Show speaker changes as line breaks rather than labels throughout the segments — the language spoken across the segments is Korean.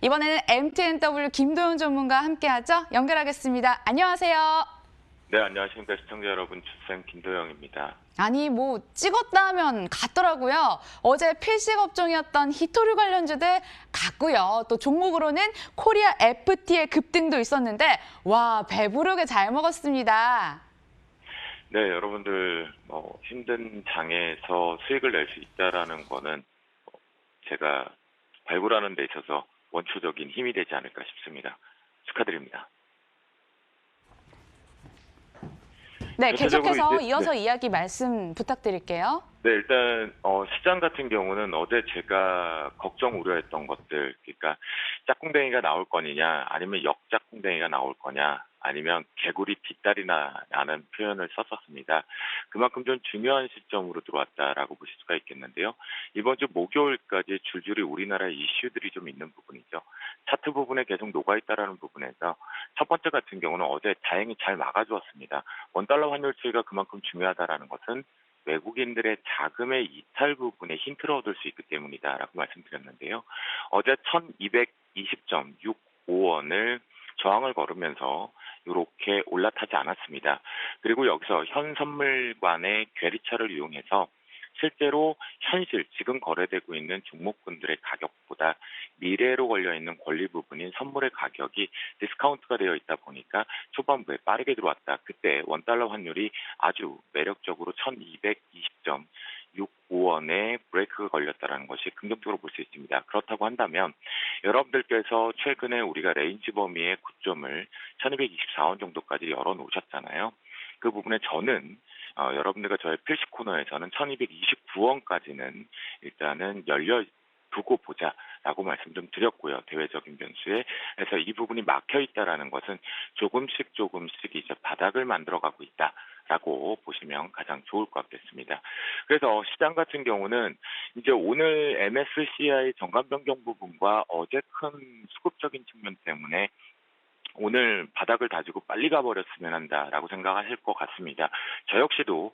이번에는 MTNW 김도현 전문가와 함께하죠. 연결하겠습니다. 안녕하세요.
네, 안녕하십니까. 시청자 여러분. 주쌤 김도영입니다.
아니 뭐 찍었다 하면 갔더라고요. 어제 필식 업종이었던 히토류 관련주들 갔고요. 또 종목으로는 코리아 FT의 급등도 있었는데 와 배부르게 잘 먹었습니다.
네, 여러분들 힘든 장에서 수익을 낼 수 있다라는 거는 제가 발굴하는 데 있어서 원초적인 힘이 되지 않을까 싶습니다. 축하드립니다.
네, 계속해서
이제,
이어서 이야기 말씀 부탁드릴게요.
네, 일단 시장 같은 경우는 어제 제가 걱정 우려했던 것들, 그러니까 짝꿍댕이가 나올 거냐, 아니면 역짝꿍댕이가 나올 거냐, 아니면 개구리 뒷다리나라는 표현을 썼었습니다. 그만큼 좀 중요한 시점으로 들어왔다라고 보실 수가 있겠는데요. 이번 주 목요일까지 줄줄이 우리나라의 이슈들이 좀 있는 부분이죠. 차트 부분에 계속 녹아있다라는 부분에서 첫 번째 같은 경우는 어제 다행히 잘 막아주었습니다. 원달러 환율 추이가 그만큼 중요하다라는 것은 외국인들의 자금의 이탈 부분에 힌트를 얻을 수 있기 때문이다라고 말씀드렸는데요. 어제 1220.65원을 저항을 걸으면서 이렇게 올라타지 않았습니다. 그리고 여기서 현 선물관의 괴리차를 이용해서 실제로 현실 지금 거래되고 있는 종목군들의 가격보다 미래로 걸려있는 권리 부분인 선물의 가격이 디스카운트가 되어 있다 보니까 초반부에 빠르게 들어왔다. 그때 원달러 환율이 아주 매력적으로 1220.65원에 브레이크가 걸렸다는 것이 긍정적으로 볼 수 있습니다. 그렇다고 한다면 여러분들께서 최근에 우리가 레인지 범위의 고점을 1224원 정도까지 열어놓으셨잖아요. 그 부분에 저는 여러분들과 저의 필시 코너에서는 1229원까지는 일단은 두고 보자라고 말씀 좀 드렸고요. 대외적인 변수에. 그래서 이 부분이 막혀 있다라는 것은 조금씩 이제 바닥을 만들어가고 있다라고 보시면 가장 좋을 것 같겠습니다. 그래서 시장 같은 경우는 이제 오늘 MSCI 정관 변경 부분과 어제 큰 수급적인 측면 때문에 오늘 바닥을 다지고 빨리 가버렸으면 한다라고 생각하실 것 같습니다. 저 역시도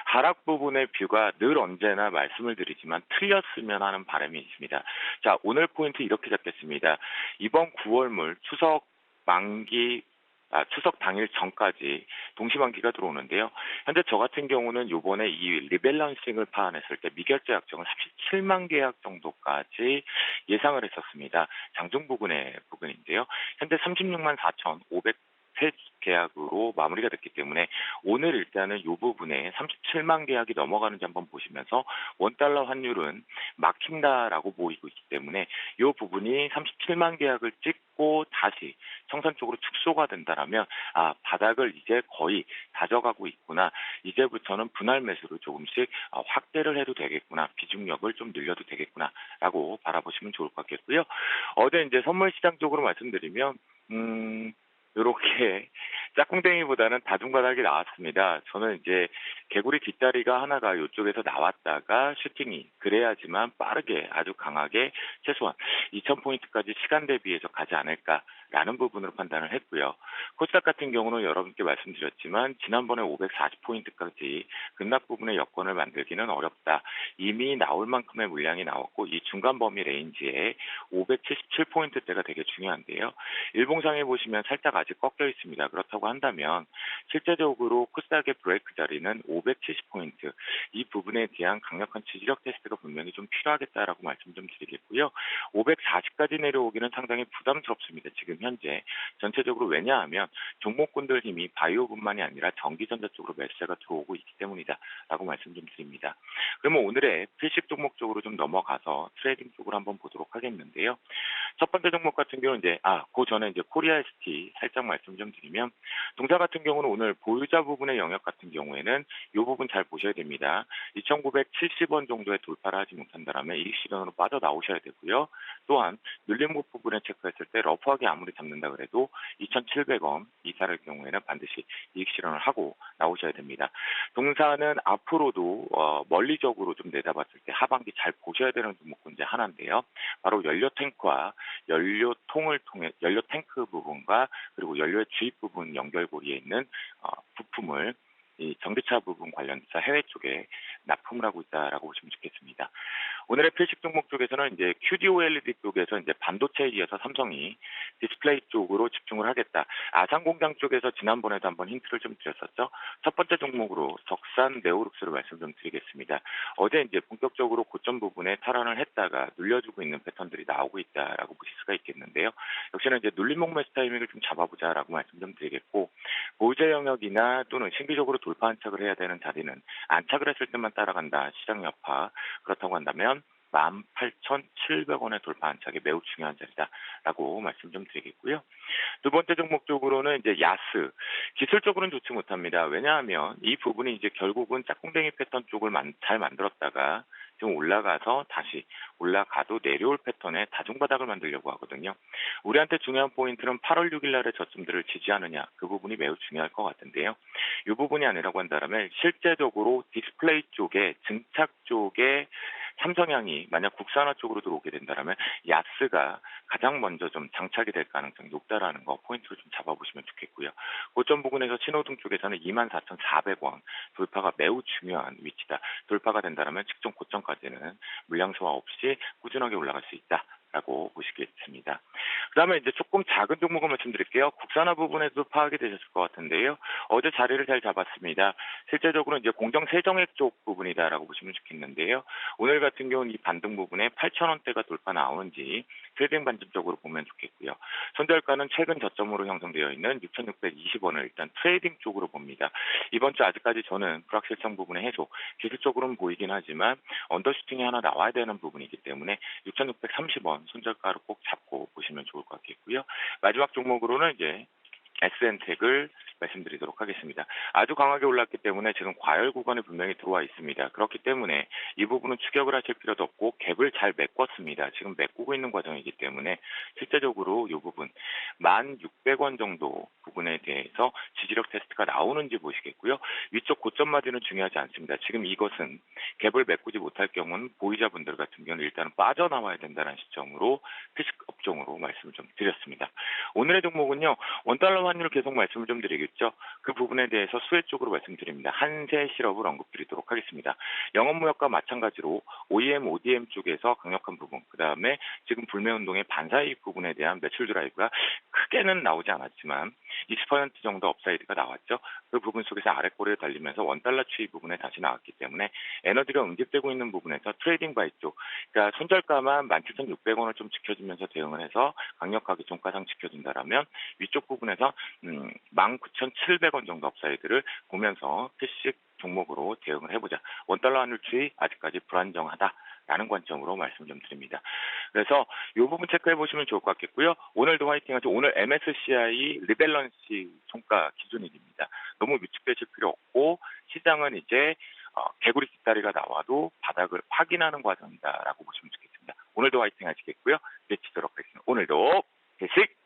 하락 부분의 뷰가 늘 언제나 말씀을 드리지만 틀렸으면 하는 바람이 있습니다. 자, 오늘 포인트 이렇게 잡겠습니다. 이번 9월물 추석 당일 전까지 동시만기가 들어오는데요. 현재 저 같은 경우는 요번에 이 리밸런싱을 파악했을 때 미결제 약정을 37만 계약 정도까지 예상을 했었습니다. 장중 부분인데요. 현재 36만 4,500 계약으로 마무리가 됐기 때문에 오늘 일단은 이 부분에 37만 계약이 넘어가는지 한번 보시면서 원달러 환율은 막힌다라고 보이고 있기 때문에 이 부분이 37만 계약을 찍고 다시 청산 쪽으로 축소가 된다라면 바닥을 이제 거의 다져가고 있구나. 이제부터는 분할 매수를 조금씩 확대를 해도 되겠구나. 비중력을 좀 늘려도 되겠구나라고 바라보시면 좋을 것 같겠고요. 어제 이제 선물 시장 쪽으로 말씀드리면 이렇게 짝꿍댕이보다는 다중바닥이 나왔습니다. 저는 이제 개구리 뒷다리가 하나가 이쪽에서 나왔다가 슈팅이 그래야지만 빠르게 아주 강하게 최소한 2000포인트까지 시간 대비해서 가지 않을까라는 부분으로 판단을 했고요. 코스닥 같은 경우는 여러분께 말씀드렸지만 지난번에 540포인트까지 급락 부분의 여건을 만들기는 어렵다. 이미 나올 만큼의 물량이 나왔고 이 중간 범위 레인지에 577포인트대가 되게 중요한데요. 일봉상에 보시면 살짝 아직 꺾여 있습니다. 그렇다고 한다면 실제적으로 코스닥의 브레이크 자리는 570포인트. 이 부분에 대한 강력한 지지력 테스트가 분명히 좀 필요하겠다라고 말씀 좀 드리겠고요. 540까지 내려오기는 상당히 부담스럽습니다. 지금 현재 전체적으로. 왜냐하면 종목군들 힘이 바이오뿐만이 아니라 전기전자 쪽으로 매수세가 들어오고 있기 때문이다라고 말씀 좀 드립니다. 그러면 오늘의 필식 종목 쪽으로 좀 넘어가서 트레이딩 쪽으로 한번 보도록 하겠는데요. 첫 번째 종목 같은 경우는 그 전에 코리아 ST 살짝 말씀 좀 드리면, 동사 같은 경우는 오늘 보유자 부분의 영역 같은 경우에는 이 부분 잘 보셔야 됩니다. 2,970원 정도에 돌파를 하지 못한다면 이익 실현으로 빠져나오셔야 되고요. 또한 눌림목 부분에 체크했을 때 러프하게 아무리 잡는다 그래도 2,700원 이사를 경우에는 반드시 이익 실현을 하고 나오셔야 됩니다. 동사는 앞으로도 멀리적으로 좀 내다봤을 때 하반기 잘 보셔야 되는 종목군 중 하나인데요. 바로 연료 탱크와 연료 탱크 부분과 그리고 연료의 주입 부분 연결고리에 있는 부품을 이 전기차 부분 관련해서 해외 쪽에 납품을 하고 있다라고 보시면 좋겠습니다. 오늘의 필식 종목 쪽에서는 이제 QD-OLED 쪽에서 이제 반도체에 이어서 삼성이 디스플레이 쪽으로 집중을 하겠다. 아산공장 쪽에서 지난번에도 한번 힌트를 좀 드렸었죠. 첫 번째 종목으로 적산 네오룩스를 말씀 좀 드리겠습니다. 어제 이제 본격적으로 고점 부분에 탈환을 했다가 눌려주고 있는 패턴들이 나오고 있다라고 보실 수가 있겠는데요. 역시나 이제 눌림목 매수 타이밍을 좀 잡아보자라고 말씀 좀 드리겠고, 보유자 영역이나 또는 신기적으로 돌파 안착을 해야 되는 자리는 안착을 했을 때만 따라간다. 시장 여파. 그렇다고 한다면 18,700원의 돌파 안착이 매우 중요한 자리다라고 말씀 좀 드리겠고요. 두 번째 종목 쪽으로는 이제 야스. 기술적으로는 좋지 못합니다. 왜냐하면 이 부분이 이제 결국은 짝꿍댕이 패턴 쪽을 잘 만들었다가 지금 올라가서 다시 올라가도 내려올 패턴의 다중바닥을 만들려고 하거든요. 우리한테 중요한 포인트는 8월 6일 날의 저점들을 지지하느냐, 그 부분이 매우 중요할 것 같은데요. 이 부분이 아니라고 한다면 실제적으로 디스플레이 쪽에 증착 쪽에 삼성향이 만약 국산화 쪽으로 들어오게 된다면 야스가 가장 먼저 좀 장착이 될 가능성이 높다라는 거 포인트로 좀 잡아보시면 좋겠고요. 고점 부근에서 신호등 쪽에서는 24,400원 돌파가 매우 중요한 위치다. 돌파가 된다면 직전 고점까지는 물량 소화 없이 꾸준하게 올라갈 수 있다. 라고 보시겠습니다. 그 다음에 이제 조금 작은 종목을 말씀드릴게요. 국산화 부분에도 파악이 되셨을 것 같은데요. 어제 자리를 잘 잡았습니다. 실제적으로 이제 공정 세정액 쪽 부분이다라고 보시면 좋겠는데요. 오늘 같은 경우는 이 반등 부분에 8,000원대가 돌파 나오는지 트레이딩 관점적으로 보면 좋겠고요. 손절가는 최근 저점으로 형성되어 있는 6,620원을 일단 트레이딩 쪽으로 봅니다. 이번 주 아직까지 저는 불확실성 부분의 해소, 기술적으로는 보이긴 하지만 언더슈팅이 하나 나와야 되는 부분이기 때문에 6,630원 손절가로 꼭 잡고 보시면 좋을 것 같겠고요. 마지막 종목으로는 이제 SN텍을 말씀드리도록 하겠습니다. 아주 강하게 올랐기 때문에 지금 과열 구간에 분명히 들어와 있습니다. 그렇기 때문에 이 부분은 추격을 하실 필요도 없고 갭을 잘 메꿨습니다. 지금 메꾸고 있는 과정이기 때문에 실제적으로 이 부분 1,600원 정도 부분에 대해서 지지력 테스트가 나오는지 보시겠고요. 위쪽 고점 마디는 중요하지 않습니다. 지금 이것은 갭을 메꾸지 못할 경우는 보유자분들 같은 경우는 일단은 빠져나와야 된다는 시점으로 필식 업종으로 말씀을 좀 드렸습니다. 오늘의 종목은요. 원달러 환율 계속 말씀을 좀 드리겠죠. 그 부분에 대해서 수혜 쪽으로 말씀드립니다. 한세 실업을 언급드리도록 하겠습니다. 영업무역과 마찬가지로 OEM, ODM 쪽에서 강력한 부분, 그 다음에 지금 불매운동의 반사이익 부분에 대한 매출 드라이브가 크게는 나오지 않았지만 20% 정도 업사이드가 나왔죠. 그 부분 속에서 아래꼬리를 달리면서 원달러 추이 부분에 다시 나왔기 때문에 에너지가 응집되고 있는 부분에서 트레이딩 바이 쪽, 그러니까 손절가만 17,600원을 좀 지켜주면서 대응을 해서 강력하게 종가상 지켜준다라면 위쪽 부분에서 19,700원 정도 업사이드를 보면서 필식 종목으로 대응을 해보자. 원달러 환율 추이 아직까지 불안정하다. 라는 관점으로 말씀 좀 드립니다. 그래서 이 부분 체크해 보시면 좋을 것 같겠고요. 오늘도 화이팅 하죠. 오늘 MSCI 리밸런시 총가 기준일입니다. 너무 위축되실 필요 없고 시장은 이제 개구리 뒷다리가 나와도 바닥을 확인하는 과정이다라고 보시면 좋겠습니다. 오늘도 화이팅 하시겠고요. 외치도록 하겠습니다. 오늘도 대식